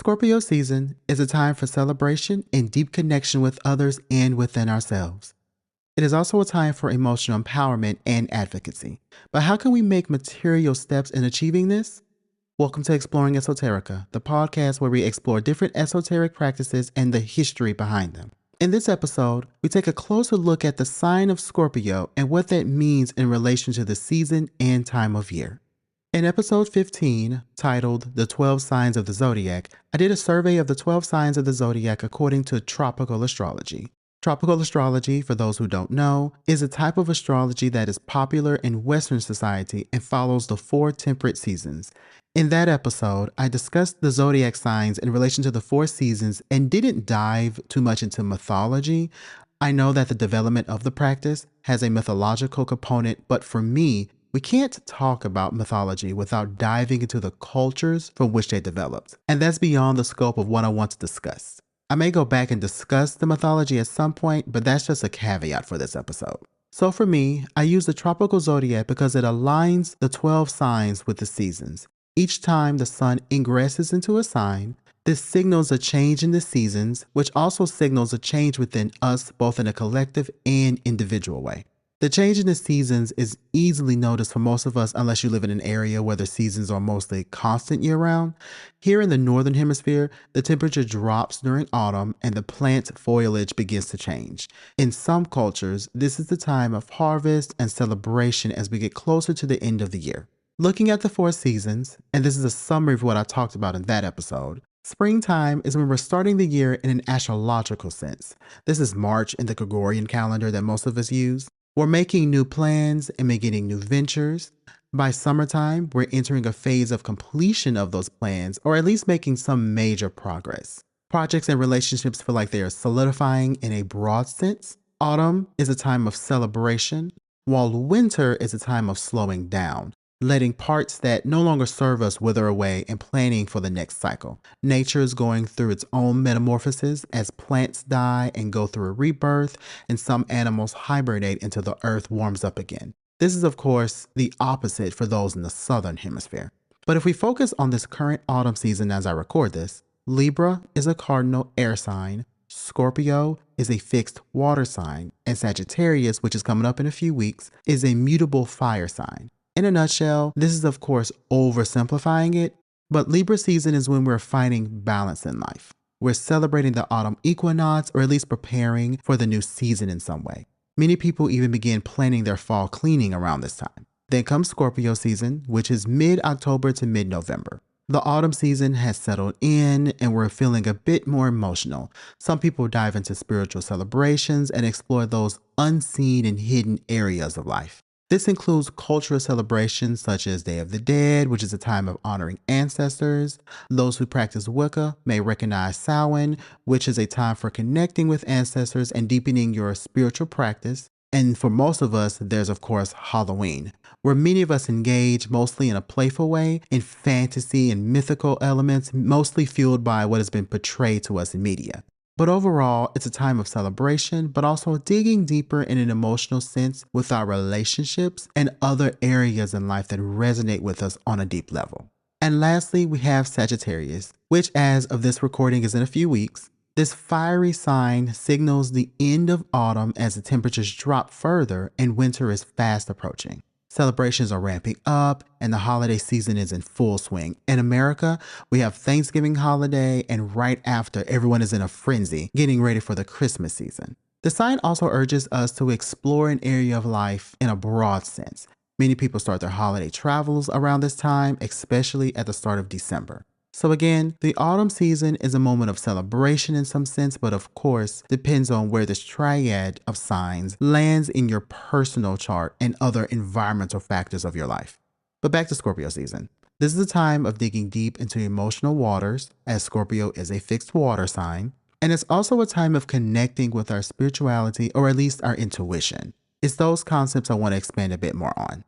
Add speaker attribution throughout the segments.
Speaker 1: Scorpio season is a time for celebration and deep connection with others and within ourselves. It is also a time for emotional empowerment and advocacy. But how can we make material steps in achieving this? Welcome to Exploring Esoterica, the podcast where we explore different esoteric practices and the history behind them. In this episode, we take a closer look at the sign of Scorpio and what that means in relation to the season and time of year. In episode 15, titled The 12 Signs of the Zodiac, I did a survey of the 12 signs of the zodiac according to tropical astrology. Tropical astrology, for those who don't know, is a type of astrology that is popular in Western society and follows the 4 temperate seasons. In that episode, I discussed the zodiac signs in relation to the 4 seasons and didn't dive too much into mythology. I know that the development of the practice has a mythological component, but for me, we can't talk about mythology without diving into the cultures from which they developed. And that's beyond the scope of what I want to discuss. I may go back and discuss the mythology at some point, but that's just a caveat for this episode. So for me, I use the tropical zodiac because it aligns the 12 signs with the seasons. Each time the sun ingresses into a sign, this signals a change in the seasons, which also signals a change within us both in a collective and individual way. The change in the seasons is easily noticed for most of us unless you live in an area where the seasons are mostly constant year-round. Here in the northern hemisphere, the temperature drops during autumn and the plant foliage begins to change. In some cultures, this is the time of harvest and celebration as we get closer to the end of the year. Looking at the 4 seasons, and this is a summary of what I talked about in that episode, springtime is when we're starting the year in an astrological sense. This is March in the Gregorian calendar that most of us use. We're making new plans and beginning new ventures. By summertime, we're entering a phase of completion of those plans, or at least making some major progress. Projects and relationships feel like they are solidifying in a broad sense. Autumn is a time of celebration, while winter is a time of slowing down, letting parts that no longer serve us wither away and planning for the next cycle. Nature is going through its own metamorphosis as plants die and go through a rebirth, and some animals hibernate until the earth warms up again. This is, of course, the opposite for those in the southern hemisphere. But if we focus on this current autumn season as I record this, Libra is a cardinal air sign, Scorpio is a fixed water sign, and Sagittarius, which is coming up in a few weeks, is a mutable fire sign. In a nutshell, this is of course oversimplifying it, but Libra season is when we're finding balance in life. We're celebrating the autumn equinox, or at least preparing for the new season in some way. Many people even begin planning their fall cleaning around this time. Then comes Scorpio season, which is mid-October to mid-November. The autumn season has settled in and we're feeling a bit more emotional. Some people dive into spiritual celebrations and explore those unseen and hidden areas of life. This includes cultural celebrations such as Day of the Dead, which is a time of honoring ancestors. Those who practice Wicca may recognize Samhain, which is a time for connecting with ancestors and deepening your spiritual practice. And for most of us, there's of course Halloween, where many of us engage mostly in a playful way in fantasy and mythical elements, mostly fueled by what has been portrayed to us in media. But overall, it's a time of celebration, but also digging deeper in an emotional sense with our relationships and other areas in life that resonate with us on a deep level. And lastly, we have Sagittarius, which as of this recording is in a few weeks. This fiery sign signals the end of autumn as the temperatures drop further and winter is fast approaching. Celebrations are ramping up and the holiday season is in full swing. In America, we have Thanksgiving holiday, and right after, everyone is in a frenzy, getting ready for the Christmas season. The sign also urges us to explore an area of life in a broad sense. Many people start their holiday travels around this time, especially at the start of December. So again, the autumn season is a moment of celebration in some sense, but of course depends on where this triad of signs lands in your personal chart and other environmental factors of your life. But back to Scorpio season. This is a time of digging deep into emotional waters, as Scorpio is a fixed water sign, and it's also a time of connecting with our spirituality, or at least our intuition. It's those concepts I want to expand a bit more on.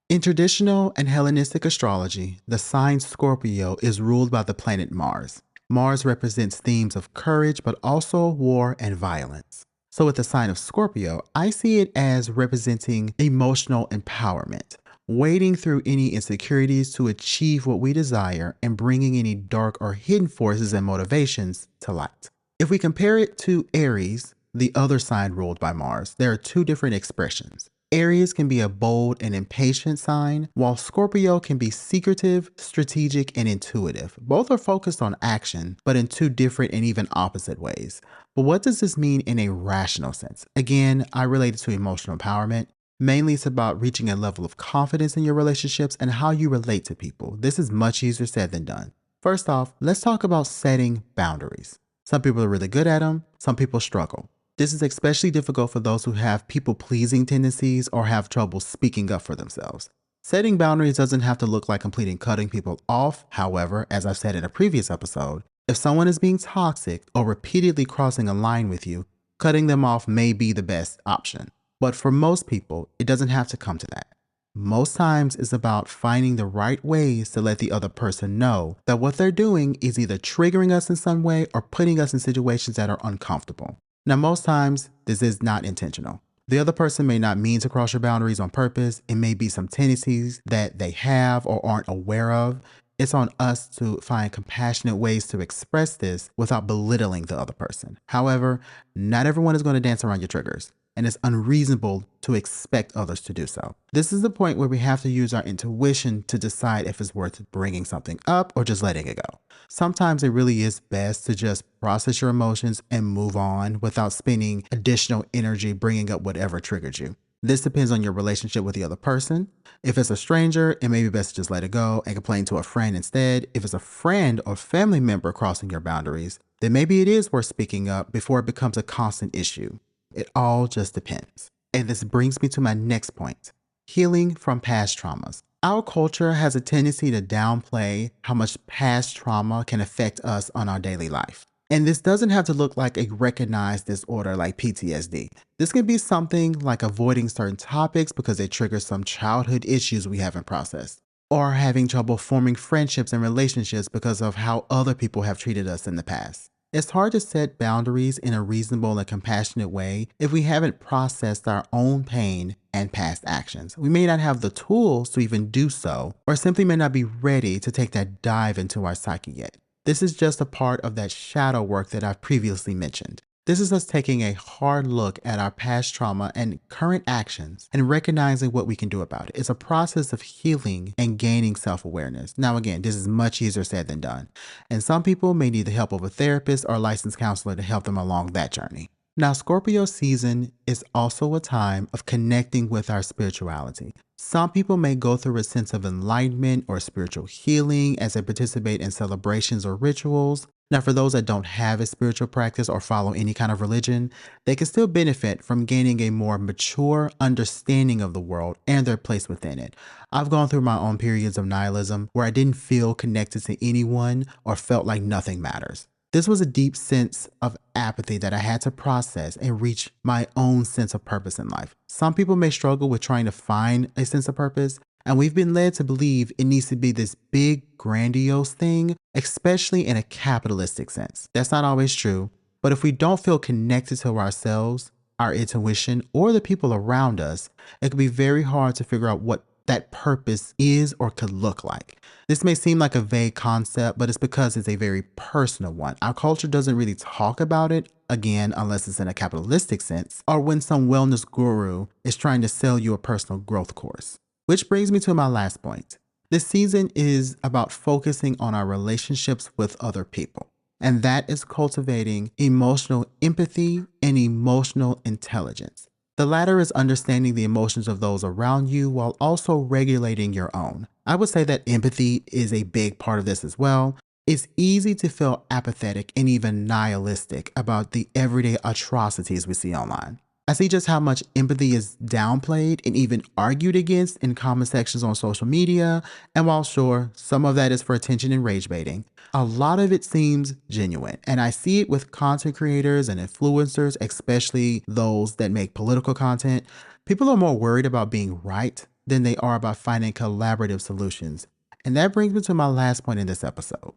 Speaker 1: In traditional and Hellenistic astrology, the sign Scorpio is ruled by the planet Mars. Mars represents themes of courage, but also war and violence. So with the sign of Scorpio, I see it as representing emotional empowerment. wading through any insecurities to achieve what we desire and bringing any dark or hidden forces and motivations to light. If we compare it to Aries, the other sign ruled by Mars, there are two different expressions. Aries can be a bold and impatient sign, while Scorpio can be secretive, strategic, and intuitive. Both are focused on action, but in two different and even opposite ways. But what does this mean in a rational sense? Again, I relate it to emotional empowerment. Mainly, it's about reaching a level of confidence in your relationships and how you relate to people. This is much easier said than done. First off, let's talk about setting boundaries. Some people are really good at them, some people struggle. This is especially difficult for those who have people-pleasing tendencies or have trouble speaking up for themselves. Setting boundaries doesn't have to look like completely cutting people off. However, as I've said in a previous episode, if someone is being toxic or repeatedly crossing a line with you, cutting them off may be the best option. But for most people, it doesn't have to come to that. Most times it's about finding the right ways to let the other person know that what they're doing is either triggering us in some way or putting us in situations that are uncomfortable. Now, most times this is not intentional. The other person may not mean to cross your boundaries on purpose. It may be some tendencies that they have or aren't aware of. It's on us to find compassionate ways to express this without belittling the other person. However, not everyone is going to dance around your triggers, and it's unreasonable to expect others to do so. This is the point where we have to use our intuition to decide if it's worth bringing something up or just letting it go. Sometimes it really is best to just process your emotions and move on without spending additional energy bringing up whatever triggered you. This depends on your relationship with the other person. If it's a stranger, it may be best to just let it go and complain to a friend instead. If it's a friend or family member crossing your boundaries, then maybe it is worth speaking up before it becomes a constant issue. It all just depends. And this brings me to my next point: healing from past traumas. Our culture has a tendency to downplay how much past trauma can affect us on our daily life. And this doesn't have to look like a recognized disorder like PTSD. This can be something like avoiding certain topics because they trigger some childhood issues we haven't processed, or having trouble forming friendships and relationships because of how other people have treated us in the past. It's hard to set boundaries in a reasonable and compassionate way if we haven't processed our own pain and past actions. We may not have the tools to even do so, or simply may not be ready to take that dive into our psyche yet. This is just a part of that shadow work that I've previously mentioned. This is us taking a hard look at our past trauma and current actions and recognizing what we can do about it. It's a process of healing and gaining self-awareness. Now, again, this is much easier said than done, and some people may need the help of a therapist or a licensed counselor to help them along that journey. Now, Scorpio season is also a time of connecting with our spirituality. Some people may go through a sense of enlightenment or spiritual healing as they participate in celebrations or rituals. Now, for those that don't have a spiritual practice or follow any kind of religion, they can still benefit from gaining a more mature understanding of the world and their place within it. I've gone through my own periods of nihilism where I didn't feel connected to anyone or felt like nothing matters. This was a deep sense of apathy that I had to process and reach my own sense of purpose in life. Some people may struggle with trying to find a sense of purpose, and we've been led to believe it needs to be this big, grandiose thing, especially in a capitalistic sense. That's not always true, but if we don't feel connected to ourselves, our intuition, or the people around us, it can be very hard to figure out what that purpose is or could look like. This may seem like a vague concept, but it's because it's a very personal one. Our culture doesn't really talk about it, again, unless it's in a capitalistic sense, or when some wellness guru is trying to sell you a personal growth course. Which brings me to my last point. This season is about focusing on our relationships with other people, and that is cultivating emotional empathy and emotional intelligence. The latter is understanding the emotions of those around you while also regulating your own. I would say that empathy is a big part of this as well. It's easy to feel apathetic and even nihilistic about the everyday atrocities we see online. I see just how much empathy is downplayed and even argued against in comment sections on social media, and while sure, some of that is for attention and rage baiting, a lot of it seems genuine, and I see it with content creators and influencers, especially those that make political content. People are more worried about being right than they are about finding collaborative solutions. And that brings me to my last point in this episode.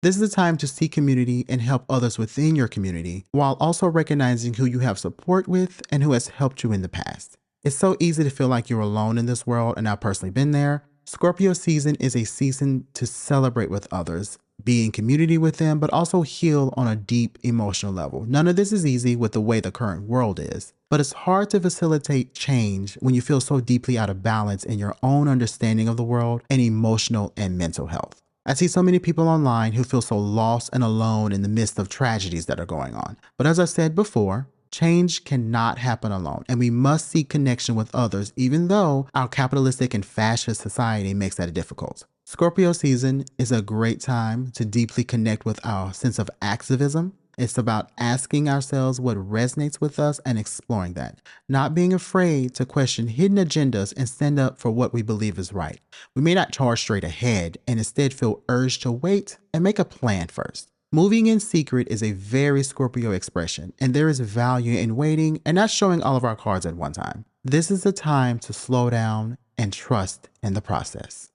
Speaker 1: This is a time to seek community and help others within your community while also recognizing who you have support with and who has helped you in the past. It's so easy to feel like you're alone in this world, and I've personally been there. Scorpio season is a season to celebrate with others, be in community with them, but also heal on a deep emotional level. None of this is easy with the way the current world is, but it's hard to facilitate change when you feel so deeply out of balance in your own understanding of the world and emotional and mental health. I see so many people online who feel so lost and alone in the midst of tragedies that are going on. But as I said before, change cannot happen alone, and we must seek connection with others, even though our capitalistic and fascist society makes that difficult. Scorpio season is a great time to deeply connect with our sense of activism. It's about asking ourselves what resonates with us and exploring that, not being afraid to question hidden agendas and stand up for what we believe is right. We may not charge straight ahead and instead feel urged to wait and make a plan first. Moving in secret is a very Scorpio expression, and there is value in waiting and not showing all of our cards at one time. This is the time to slow down and trust in the process.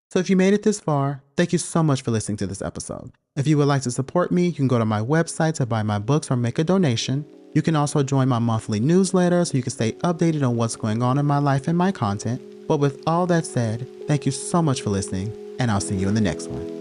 Speaker 1: So if you made it this far, thank you so much for listening to this episode. If you would like to support me, you can go to my website to buy my books or make a donation. You can also join my monthly newsletter so you can stay updated on what's going on in my life and my content. But with all that said, thank you so much for listening, and I'll see you in the next one.